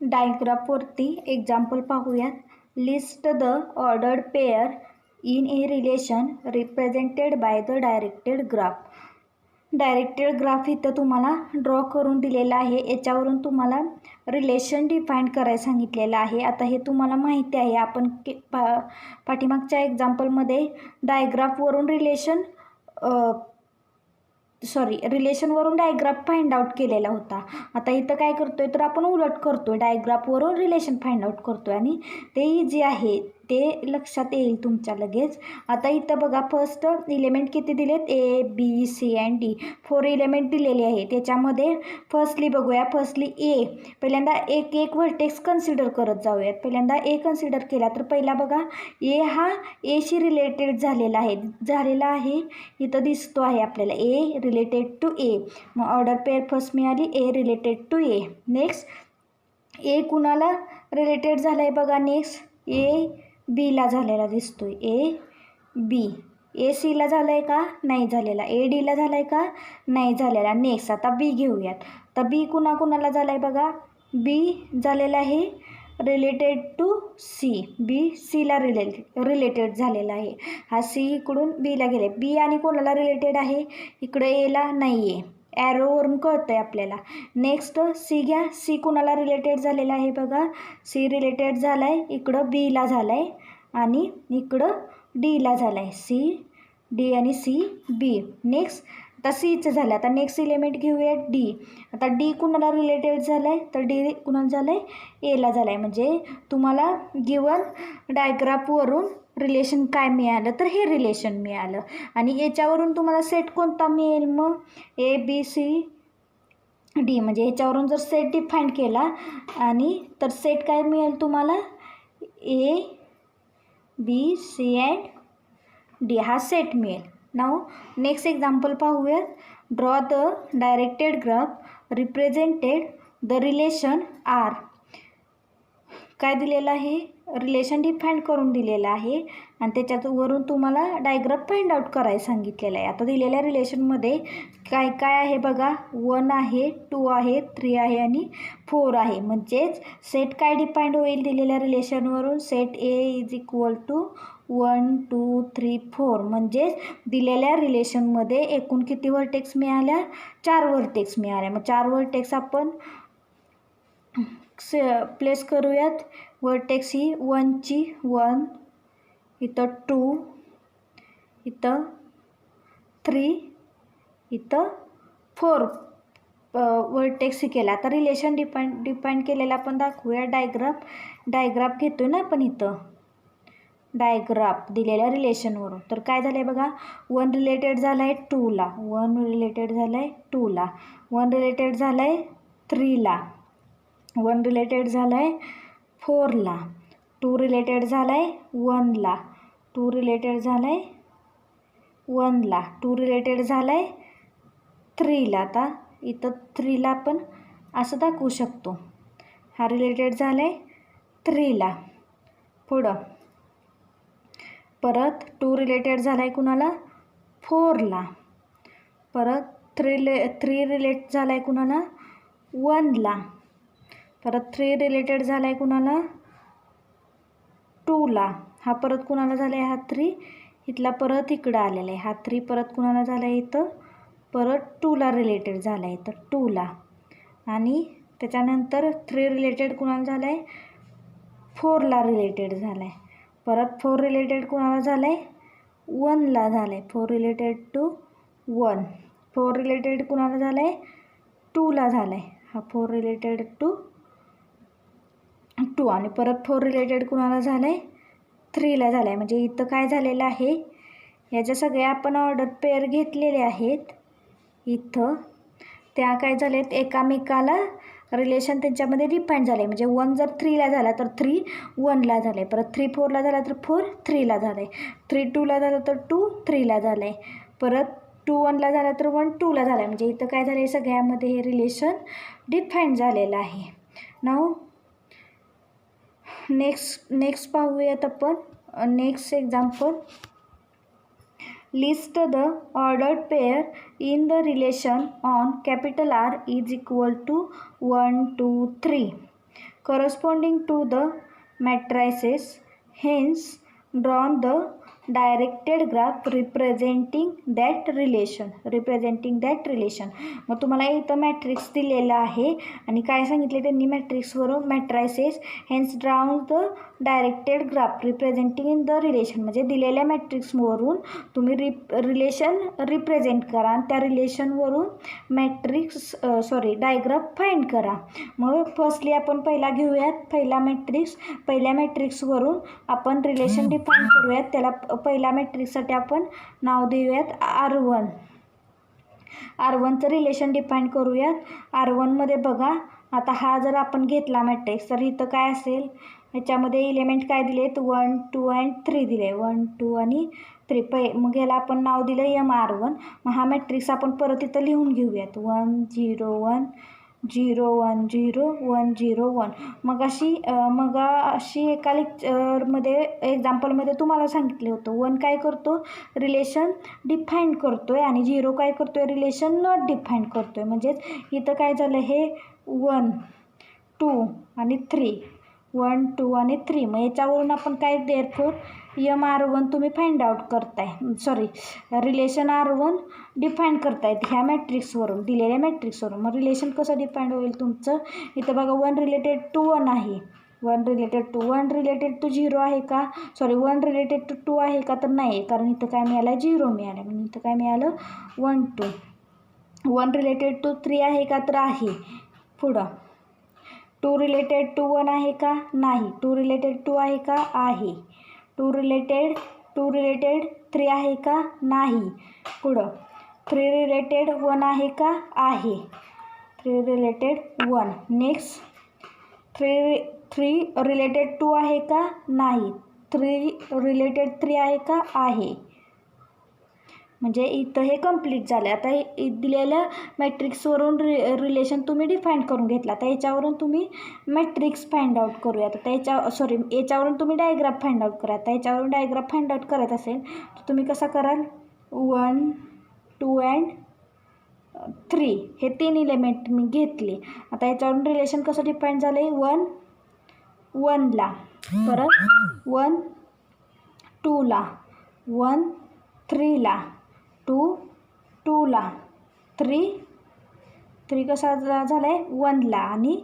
डायग्राफवरती example पाहूयात. List the ordered pair in a relation represented by the directed graph. Directed graph इथं तुम्हाला draw करून दिलेला आहे. याच्यावरून तुम्हाला रिलेशन डिफाईन करायला सांगितलेलं आहे. आता हे तुम्हाला माहिती आहे, आपण पाठीमागच्या एक्झाम्पलमध्ये डायग्राफवरून रिलेशनवरून डायग्राफ फाइंड आउट केलेला होता. आता इथं काय करतोय तर आपण उलट करतोय, डायग्राफवरून रिलेशन फाइंड आउट करतोय आणि ते इझी आहे, ते लक्षात येईल तुमच्या लगेच. आता इथं बघा, फर्स्ट इलेमेंट किती दिलेत, A B C and D, 4 element दिलेले आहे. त्याच्यामध्ये फर्स्टली बघूया. फर्स्टली ए, पहिल्यांदा एक एक व्हर्टेक्स कन्सिडर करत जाऊयात. पहिल्यांदा ए कन्सिडर केला तर पहिला बघा, ए हा एशी रिलेटेड झालेला आहे. इथं दिसतो आहे आपल्याला ए रिलेटेड टू ए. मग ऑर्डर पेअर फर्स्ट मिळाली, ए रिलेटेड टू ए. नेक्स्ट ए कुणाला रिलेटेड झाला आहे बघा, नेक्स्ट ए बीला झालेला दिसतोय, ए बी. ए सीला झाला आहे का, नाही झालेला. ए डीला झाला आहे का, नाही झालेला. नेक्स्ट आता बी घेऊयात. तर बी कुणाला झाला आहे बघा, बी झालेला आहे रिलेटेड टू सी. बी सीला रिलेटेड झालेला आहे. हा सी इकडून बीला गेले. बी आणि कोणाला रिलेटेड आहे, इकडे एला नाही आहे, ॲरोवरून कळतं आहे आपल्याला. नेक्स्ट सी घ्या. सी कुणाला रिलेटेड झालेला आहे बघा, सी रिलेटेड झाला आहे इकडं बीला झाला आहे आणि इकडं डीला झाला आहे. सी डी आणि सी बी. नेक्स्ट आता सीचं झालं. आता नेक्स्ट इलेमेंट घेऊया डी. आता डी कुणाला रिलेटेड झालं आहे तर डी कुणाला झालं आहे, एला झालं आहे. म्हणजे तुम्हाला गिवन डायग्राफवरून रिलेशन काय मिळालं तर हे रिलेशन मिळालं. आणि याच्यावरून तुम्हाला सेट कोणता मिळेल मग, ए बी सी डी. म्हणजे याच्यावरून जर सेट डिफाईन केला आणि तर सेट काय मिळेल तुम्हाला, A B C and D हा सेट मिळेल. नाव नेक्स्ट एक्झाम्पल पाहूयात. Draw the directed graph represented the relation R. काय दिलेलं आहे, रिलेशन डिफाईन करून दिलेलं आहे आणि त्याच्यावरून तुम्हाला डायग्राफ फाइंड आउट करायला सांगितलेलं आहे. आता दिलेल्या रिलेशनमध्ये काय काय आहे बघा, 1 आहे, 2 आहे, 3 आहे आणि 4 आहे. म्हणजेच सेट काय डिफाईंड होईल दिलेल्या रिलेशनवरून, set A is equal to 1 2 3 4. म्हणजेच दिलेल्या रिलेशनमध्ये एकूण किती व्हर्टेक्स मिळाल्या, 4 व्हर्टेक्स मिळाल्या. मग 4 व्हर्टेक्स आपण प्लेस करूयात. व्हर्टेक्स ही 1ची 1, इथं 2, इथं 3, इथं 4 व्हर्टेक्स केला. आता रिलेशन डिफाईन केलेला आपण दाखवूया. डायग्राफ घेतो ना आपण इथं, डायग्राफ दिलेल्या रिलेशनवरून. तर काय झालं आहे बघा, 1 रिलेटेड झाला आहे 2ला, 1 रिलेटेड झाला आहे 2ला, 1 रिलेटेड झाला आहे 3ला, 1 रिलेटेड झाला आहे 4ला, 2 रिलेटेड झाला आहे 1ला, 2 रिलेटेड झाला आहे 1ला, 2 रिलेटेड झाला आहे 3ला. आता इथं 3ला आपण असं दाखवू शकतो, हा रिलेटेड झाला आहे 3ला. पुढं परत 2 रिलेटेड झाला आहे कुणाला, 4ला. परत 3 रिलेट झाला आहे कुणाला, 1ला. परत 3 रिलेटेड झाला आहे कुणाला, 2ला. हा परत कुणाला झाला आहे, हा 3 इथला परत इकडं आलेला आहे. हा 3 परत कुणाला झाला आहे, इथं परत 2ला रिलेटेड झाला आहे, तर 2ला. आणि त्याच्यानंतर 3 रिलेटेड कुणाला झाला आहे, 4ला रिलेटेड झाला आहे. परत 4 रिलेटेड कुणाला झालं आहे, 1ला झालं आहे, 4 रिलेटेड टू 1. 4 रिलेटेड कुणाला झालं आहे, 2ला झालं आहे, हा 4 रिलेटेड टू 2. आणि परत 4 रिलेटेड कुणाला झालं आहे, 3ला झालं आहे. म्हणजे इथं काय झालेलं आहे, याच्या सगळ्या आपण ऑर्डर पेअर घेतलेले आहेत इथं, त्या काय झालेत एकामेकाला रिलेशन त्यांच्यामध्ये डिफाईन झाले. म्हणजे 1 जर 3ला झाला तर 3 1ला झालं आहे, परत 3 4ला झाला तर 4 3ला झालं आहे, 3 2ला झालं तर 2 3ला झालं आहे, परत 2 1ला झाला तर 1 2ला झाला आहे. म्हणजे इथं काय झालं आहे, सगळ्यामध्ये हे रिलेशन डिफाईन झालेलं आहे. नाव नेक्स्ट पाहूयात आपण. Next example, list the ordered pair in the relation on capital R is equal to 1 2 3. corresponding to the matrices, hence drawn the directed graph representing that relation. मग तुम्हाला इथं मॅट्रिक्स दिलेला आहे आणि काय सांगितले त्यांनी मॅट्रिक्सवरून matrices hence drawn the directed graph representing in the relation. म्हणजे दिलेल्या मॅट्रिक्सवरून तुम्ही रिलेशन रिप्रेझेंट करा आणि त्या रिलेशनवरून डायग्राफ फाइंड करा. मग फर्स्टली आपण पहिला घेऊयात पहिल्या मॅट्रिक्सवरून आपण रिलेशन डिफाईन करूयात. त्याला पहिल्या मॅट्रिक्ससाठी आपण नाव देऊयात R1चं रिलेशन डिफाईन करूयात. R1मध्ये बघा आता हा जर आपण घेतला मॅट्रिक्स तर इथं काय असेल, ह्याच्यामध्ये एलिमेंट काय दिलेत 1 2 and 3 दिले, 1 2 आणि 3. मग याला आपण नाव दिलं MR1. मग हा मॅट्रिक्स आपण परत इथं लिहून घेऊयात 1 0 1 0 1 0 1 0 1. मग अशी एका लेक्चरमध्ये एक्झाम्पलमध्ये तुम्हाला सांगितलं होतं 1 काय करतो, रिलेशन डिफाईन करतोय आणि 0 काय करतोय, रिलेशन नॉट डिफाईन करतोय. म्हणजेच इथं काय झालं, हे 1 2 आणि 3 1 2 आणि 3. मग याच्यावरून आपण काय देअरफॉर MR1 तुम्ही फाइंड आउट करताय, रिलेशन R1 डिफाईन करतायत ह्या मॅट्रिक्सवरून, दिलेल्या मॅट्रिक्सवरून. मग रिलेशन कसं डिफाईंड होईल तुमचं, इथं बघा 1 रिलेटेड टू 1 आहे, 1 रिलेटेड टू 0 आहे का, 1 रिलेटेड टू 2 आहे का, तर नाही, कारण इथं काय मिळालं, 0 मिळालं. म्हणून इथं काय मिळालं 1 2. 1 रिलेटेड टू 3 आहे का, तर आहे. पुढं 2 रिलेटेड टू 1 आहे का, नाही. 2 रिलेटेड 2 आहे का, आहे. 2 रिलेटेड 3 आहे का, नाही. पुढं 3 रिलेटेड 1 आहे का, आहे. 3 रिलेटेड 1. नेक्स्ट 3 रिलेटेड 2 आहे का, नाही. 3 रिलेटेड 3 आहे का, आहे. म्हणजे इथं हे कंप्लीट झालं. आता दिलेल्या मॅट्रिक्सवरून रिलेशन तुम्ही डिफाईन करून घेतला. तर याच्यावरून तुम्ही मॅट्रिक्स फाइंड आउट करूया. तर याच्यावरून तुम्ही डायग्राफ फाइंड आउट करा. तर याच्यावरून डायग्राफ फाइंड आउट करत असेल तर तुम्ही कसा कराल, 1 2 and 3 हे 3 एलिमेंट मी घेतले. आता याच्यावरून रिलेशन कसं डिफाईन झालं आहे, 1 1 ला, परत 1 2 ला, 1 3 ला, 2 2 ला, 3 कसा झाला आहे 1 ला आणि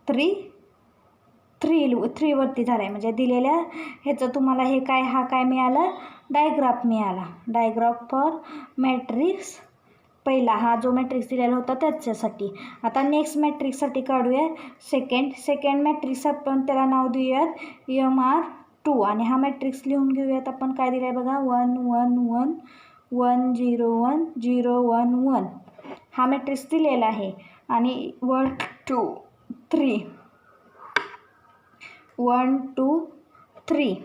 3 वरती झाला आहे. म्हणजे दिलेल्या ह्याचं तुम्हाला हे काय, हा काय मिळालं, डायग्राफ मिळाला. डायग्राफ फॉर मॅट्रिक्स पहिला, हा जो मॅट्रिक्स दिलेला होता त्याच्यासाठी. आता नेक्स्ट मॅट्रिक्ससाठी काढूया सेकंड मॅट्रिक्स. आपण त्याला नाव देऊयात MR2 आणि हा मॅट्रिक्स लिहून घेऊयात आपण. काय दिलं आहे बघा, 1 1 1 1 0 1 0 1 1. हा मॅट्रिक्स दिलेला आहे आणि 1 2 3 1 2 3.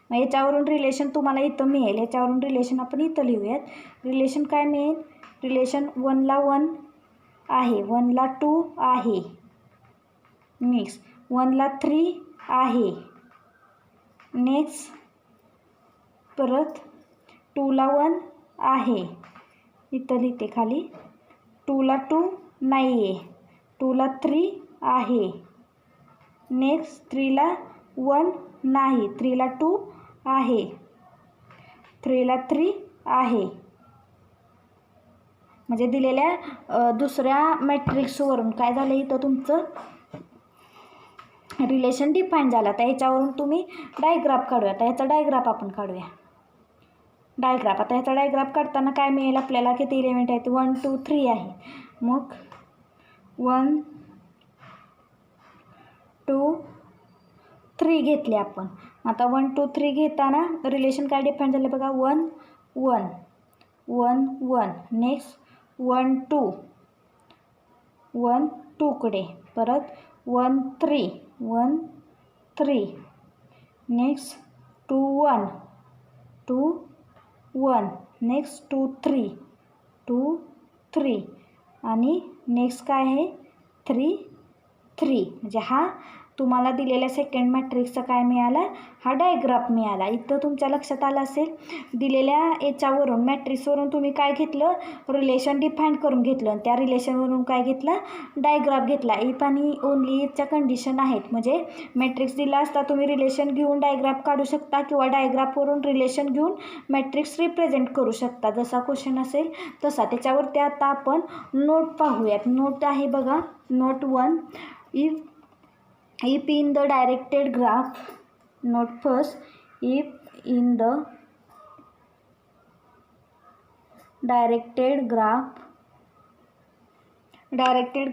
मग याच्यावरून रिलेशन तुम्हाला इथं मिळेल. याच्यावरून रिलेशन आपण इथं लिहूयात. रिलेशन काय मिळेल, रिलेशन 1 ला 1 आहे, 1 ला 2 आहे. नेक्स्ट 1 ला 3 आहे. नेक्स्ट परत 2 ला 1 आहे, इथं लिहिते खाली. 2 ला 2 नाही आहे, 2 ला 3 आहे. नेक्स्ट 3 ला 1 नाही, 3 ला 2 आहे, 3 ला 3 आहे. म्हणजे दिलेल्या दुसऱ्या मॅट्रिक्सवरून काय झालं, इथं तुमचं रिलेशन डिफाईन झालं. तर ह्याच्यावरून तुम्ही डायग्राफ काढूया. आता ह्याचा डायग्राफ आपण काढूया. आता ह्याचा डायग्राफ काढताना काय मिळेल आपल्याला, किती एलिमेंट आहेत, 1 2 3 आहे. मग 1 2 3 घेतले आपण. आता 1 2 3 घेताना रिलेशन काय डिफाईन झालं बघा, 1 1 1 1. नेक्स्ट 1 2 1 2 कडे, परत 1 3 1 3. नेक्स्ट 2 1 2 1. नेक्स्ट 2 3 2 3 आणि नेक्स्ट काय आहे 3 3. म्हणजे हा तुम्हाला दिलेल्या सेकंड मॅट्रिक्सचा काय मिळाला, हा डायग्राफ मिळाला. इथं तुमच्या लक्षात आलं असेल, दिलेल्या याच्यावरून मॅट्रिक्सवरून तुम्ही काय घेतलं, रिलेशन डिफाईन करून घेतलं आणि त्या रिलेशनवरून काय घेतला, डायग्राफ घेतला. इफ आणि ओनली इफच्या कंडिशन आहेत. म्हणजे मॅट्रिक्स दिला असता तुम्ही रिलेशन घेऊन डायग्राफ काढू शकता किंवा डायग्राफवरून रिलेशन घेऊन मॅट्रिक्स रिप्रेझेंट करू शकता. जसा क्वेश्चन असेल तसा. त्याच्यावरती आता आपण नोट पाहूयात. नोट आहे बघा, note 1. If in the directed graph, note first, if in the directed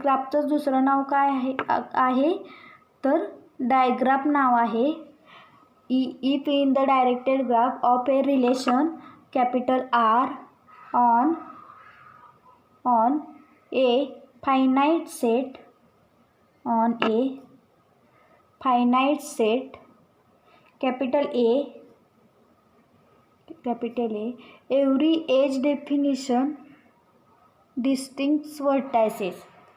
graphचं दुसरं नाव काय आहे तर डायग्राफ नाव आहे. If in the directed graph of a relation capital R on a finite set capital A, every edge definition distinct vertices,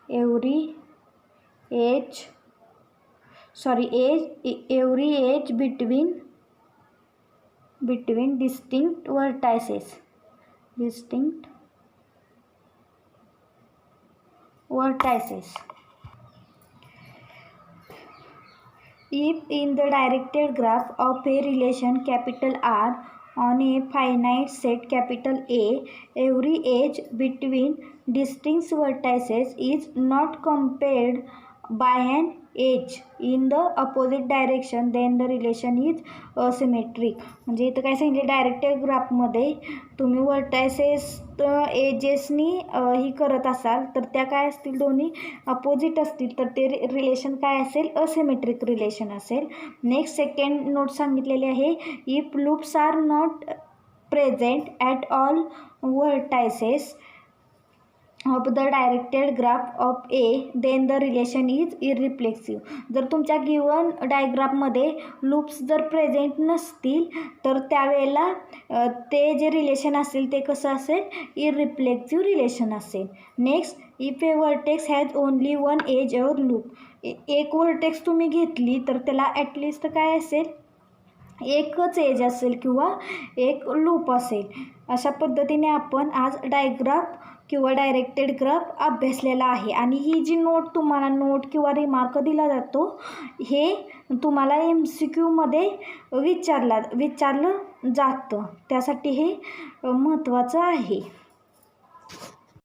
every edge between distinct vertices. If in the directed graph of a relation capital R on a finite set capital A, every edge between distinct vertices is not compared by an edge in the opposite direction, then the relation is asymmetric. म्हणजे इथं काय सांगितले, directed ग्राफमध्ये तुम्ही vertices एजेसनी ही करत असाल तर त्या काय असतील, दोन्ही अपोजिट असतील तर ते रिलेशन काय असेल, असिमेट्रिक रिलेशन असेल. नेक्स्ट सेकंड नोट सांगितलेली आहे, if loops are not present at all vertices of the directed graph of A, then the relation is irreflexive. जर तुमच्या गिवन डायग्राफमध्ये लूप्स जर प्रेझेंट नसतील तर त्यावेळेला ते जे रिलेशन असेल ते कसं असेल, इररिफ्लेक्सिव्ह रिलेशन असेल. Next, if a vertex has only one edge or loop, एक वर्टेक्स तुम्ही घेतली तर त्याला ॲटलिस्ट काय असेल, एकच एज असेल किंवा एक लूप असेल. अशा पद्धतीने आपण आज डायग्राफ किंवा डायरेक्टेड ग्राफ अभ्यासलेला आहे. आणि ही जी नोट तुम्हाला नोट किंवा रिमार्क दिला जातो हे तुम्हाला MCQमध्ये विचारलं जातं, त्यासाठी हे महत्त्वाचं आहे.